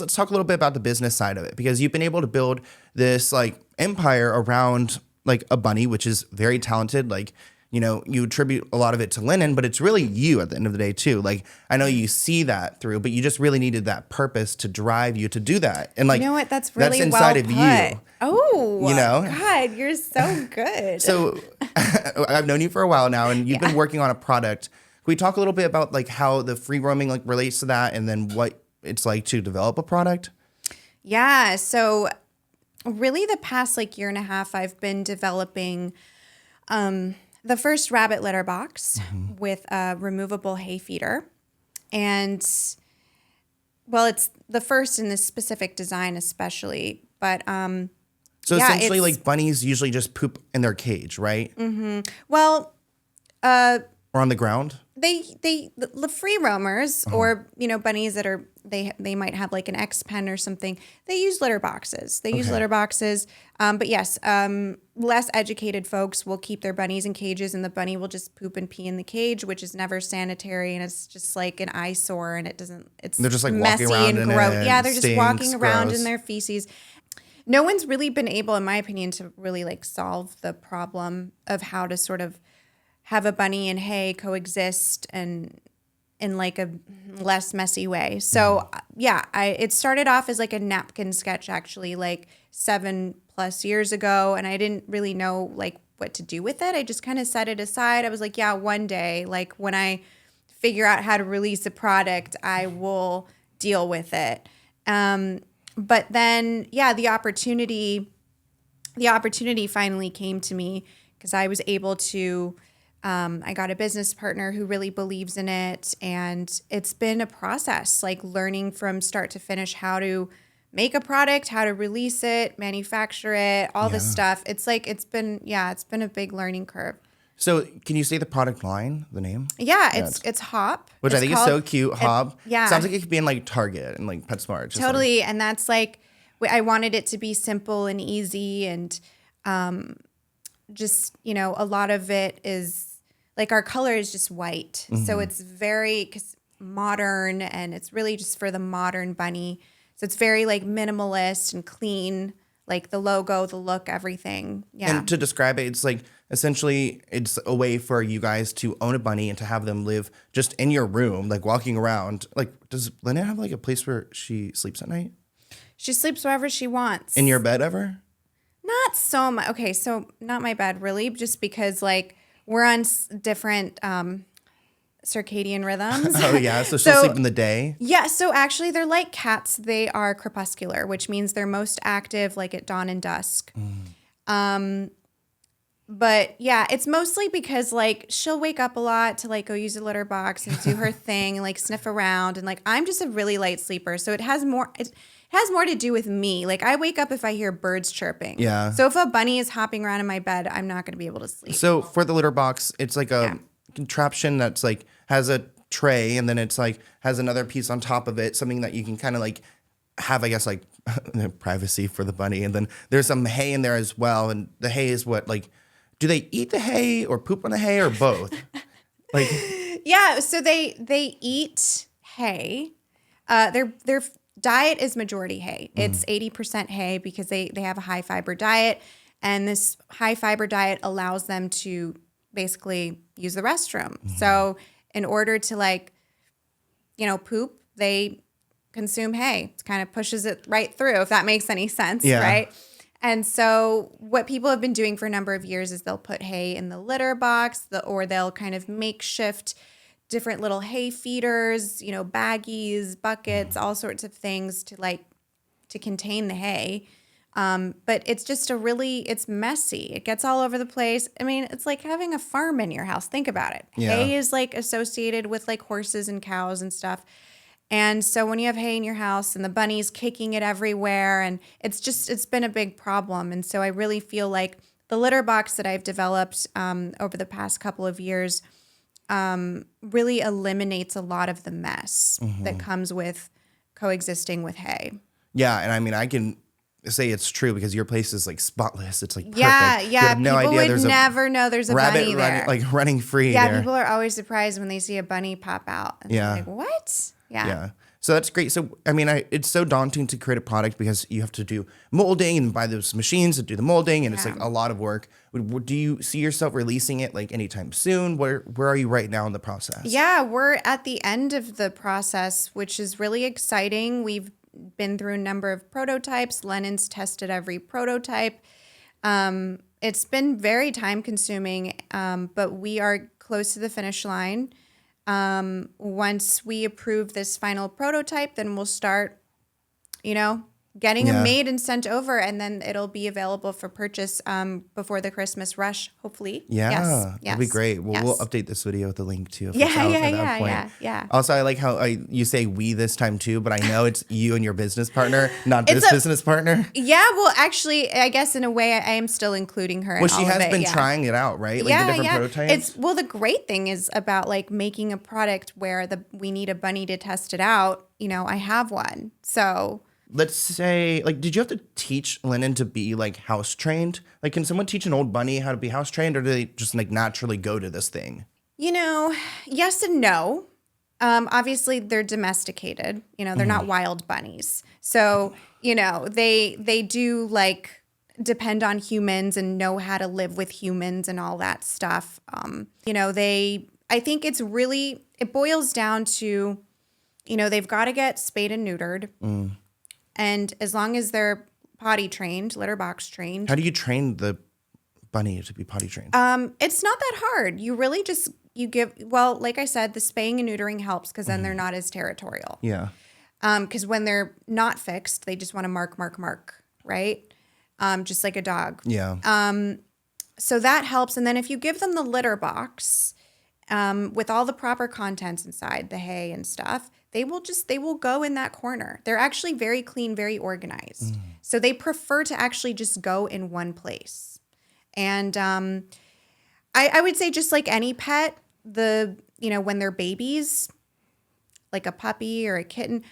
Let's talk a little bit about the business side of it, because you've been able to build this like empire around like a bunny, which is very talented. Like, you attribute a lot of it to Lennon, but it's really you at the end of the day too. Like, I know you see that through, but you just really needed that purpose to drive you to do that. And like, you know what? That's really that's inside well of put. you. Oh, God, you're so good. So I've known you for a while now, and you've been working on a product. Can we talk a little bit about like how the free roaming like relates to that, and then what it's like to develop a product? Yeah. So really the past like year and a half, I've been developing the first rabbit litter box with a removable hay feeder. And well, it's the first in this specific design especially, but so essentially like bunnies usually just poop in their cage, right? Mm-hmm. Well, or on the ground? The free roamers or, bunnies that are, they might have like an X pen or something. They use litter boxes. But yes, less educated folks will keep their bunnies in cages, and the bunny will just poop and pee in the cage, which is never sanitary. And it's just like an eyesore, and they're just like messy walking around and gross. Yeah. They're stinks, just walking around gross. in their feces. No one's really been able, in my opinion, to really like solve the problem of how to sort of have a bunny and hay coexist and in like a less messy way. So it started off as like a napkin sketch actually like 7+ years ago. And I didn't really know like what to do with it. I just kind of set it aside. I was like, one day, like when I figure out how to release a product, I will deal with it. But then, the opportunity finally came to me because I was able to, I got a business partner who really believes in it. And it's been a process, like learning from start to finish how to make a product, how to release it, manufacture it, all this stuff. It's like, it's been a big learning curve. So can you say the product line, the name? Yeah, it's Hop. Which I think is so cute, Hop. Yeah. Sounds like it could be in like Target and like PetSmart. Totally, and that's like, I wanted it to be simple and easy and just, a lot of it is, like our color is just white. Mm-hmm. So it's very modern and it's really just for the modern bunny. So it's very like minimalist and clean, like the logo, the look, everything. Yeah. And to describe it, it's like essentially it's a way for you guys to own a bunny and to have them live just in your room, like walking around. Like, does Lena have like a place where she sleeps at night? She sleeps wherever she wants. In your bed ever? Not so much. Okay, so not my bed really, just because like we're on different circadian rhythms. Oh yeah, so she'll sleep in the day? Yeah, so actually they're like cats. They are crepuscular, which means they're most active like at dawn and dusk. But yeah, it's mostly because like she'll wake up a lot to like go use a litter box and do her thing and like sniff around, and like I'm just a really light sleeper, so it has more to do with me. Like I wake up if I hear birds chirping. Yeah. So if a bunny is hopping around in my bed, I'm not going to be able to sleep. So for the litter box, it's like a contraption that's like has a tray, and then it's like has another piece on top of it, something that you can kind of like have, I guess, like privacy for the bunny. And then there's some hay in there as well. And the hay is what, like, do they eat the hay or poop on the hay or both? Like, yeah, so they eat hay. Their diet is majority hay. It's 80% hay because they have a high fiber diet, and this high fiber diet allows them to basically use the restroom. So in order to like, poop, they consume hay. It kind of pushes it right through, if that makes any sense, right? And so what people have been doing for a number of years is they'll put hay in the litter box, or they'll kind of makeshift different little hay feeders, baggies, buckets, all sorts of things to contain the hay. But it's just it's messy. It gets all over the place. I mean, it's like having a farm in your house. Think about it. Yeah. Hay is like associated with like horses and cows and stuff. And so when you have hay in your house and the bunny's kicking it everywhere, and it's been a big problem. And so I really feel like the litter box that I've developed over the past couple of years really eliminates a lot of the mess that comes with coexisting with hay. Yeah, and I mean, I can say it's true because your place is like spotless. It's like perfect. Yeah. You have no People idea would never know there's a bunny there. Running free. Yeah, there. people are always surprised when they see a bunny pop out. And they're like, what? Yeah. So that's great. So, I mean, it's so daunting to create a product because you have to do molding and buy those machines to do the molding, and it's like a lot of work. Do you see yourself releasing it like anytime soon? Where are you right now in the process? Yeah, we're at the end of the process, which is really exciting. We've been through a number of prototypes. Lennon's tested every prototype. It's been very time consuming, but we are close to the finish line. Once we approve this final prototype, then we'll start, getting them made and sent over, and then it'll be available for purchase before the Christmas rush, hopefully. Yeah, yes. that'd be great. Well, yes. we'll update this video with the link too. If it's out at that point. Yeah. Also, I like how you say we this time too, but I know it's you and your business partner, not this business partner. Yeah, well, actually, I guess in a way, I am still including her. Well, she has been trying it out, right? Like the different prototypes. The great thing is about like making a product where we need a bunny to test it out. I have one, so. Let's say, like, did you have to teach Lennon to be like house trained? Like, can someone teach an old bunny how to be house trained, or do they just like naturally go to this thing? Yes and no. Obviously, they're domesticated. They're not wild bunnies. So, they do like depend on humans and know how to live with humans and all that stuff. I think it boils down to, they've got to get spayed and neutered. And as long as they're potty trained, litter box trained. How do you train the bunny to be potty trained? It's not that hard. You really like I said, the spaying and neutering helps because then they're not as territorial. Yeah. Because when they're not fixed, they just want to mark, right? Just like a dog. Yeah. So that helps. And then if you give them the litter box with all the proper contents inside, the hay and stuff, they will go in that corner. They're actually very clean, very organized. So they prefer to actually just go in one place. And I would say just like any pet, when they're babies, like a puppy or a kitten,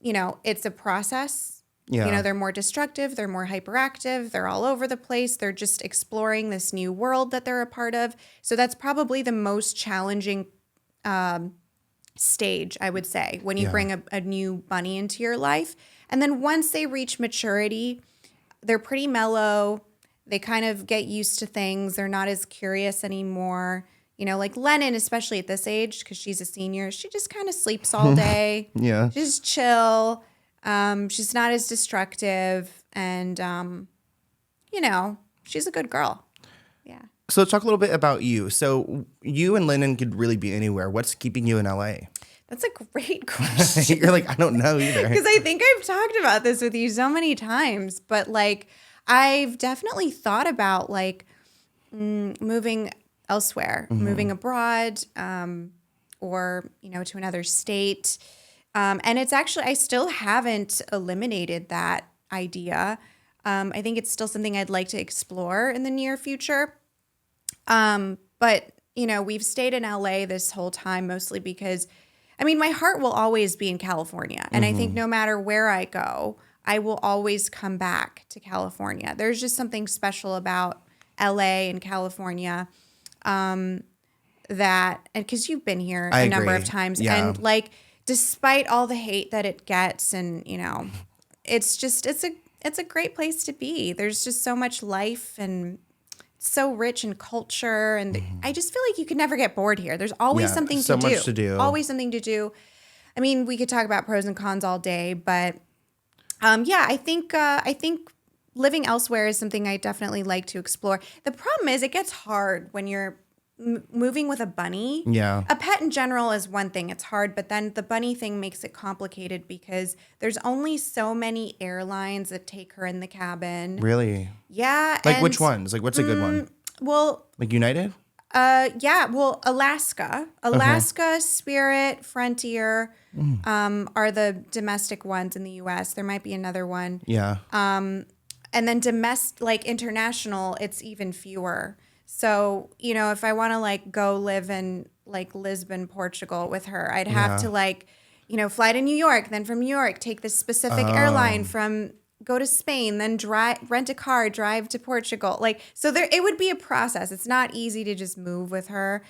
it's a process. Yeah. They're more destructive. They're more hyperactive. They're all over the place. They're just exploring this new world that they're a part of. So that's probably the most challenging stage, I would say, when you bring a new bunny into your life. And then once they reach maturity, they're pretty mellow. They kind of get used to things. They're not as curious anymore. Like Lennon, especially at this age, because she's a senior, she just kind of sleeps all day. Yeah. She's chill. She's not as destructive. And, she's a good girl. Yeah. So let's talk a little bit about you. So you and Lennon could really be anywhere. What's keeping you in LA? That's a great question. You're like, I don't know either. Because I think I've talked about this with you so many times. But like, I've definitely thought about like moving elsewhere, moving abroad, or, to another state. And it's actually, I still haven't eliminated that idea. I think it's still something I'd like to explore in the near future. But, we've stayed in LA this whole time, mostly because, my heart will always be in California. And I think no matter where I go, I will always come back to California. There's just something special about LA and California, because you've been here a number of times. Yeah. And like, despite all the hate that it gets, and, it's a great place to be. There's just so much life and so rich in culture, and I just feel like you could never get bored here. There's always something to do. So much to do. Always something to do. We could talk about pros and cons all day, but I think living elsewhere is something I definitely like to explore. The problem is it gets hard when you're moving with a bunny. Yeah. A pet in general is one thing. It's hard, but then the bunny thing makes it complicated because there's only so many airlines that take her in the cabin. Really? Yeah. Like which ones? Like what's a good one? Well, like United? Yeah. Well, Alaska, Spirit, Frontier, are the domestic ones in the U.S. There might be another one. Yeah. And then international, it's even fewer. So, if I want to like go live in like Lisbon, Portugal with her, I'd have to like, fly to New York, then from New York, take this specific airline go to Spain, then rent a car, drive to Portugal. Like, so it would be a process. It's not easy to just move with her.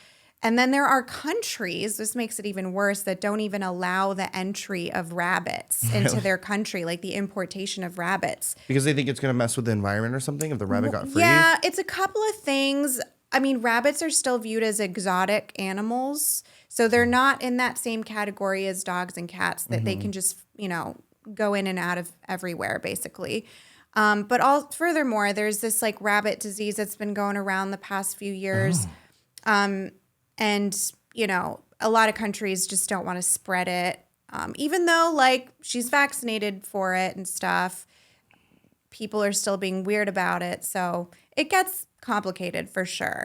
And then there are countries, this makes it even worse, that don't even allow the entry of rabbits into their country, like the importation of rabbits. Because they think it's going to mess with the environment or something if the rabbit got free? Yeah, it's a couple of things. I mean, rabbits are still viewed as exotic animals. So they're not in that same category as dogs and cats that they can just, go in and out of everywhere, basically. But furthermore, there's this like rabbit disease that's been going around the past few years. And, a lot of countries just don't want to spread it. Even though, like, she's vaccinated for it and stuff, people are still being weird about it. So it gets complicated for sure.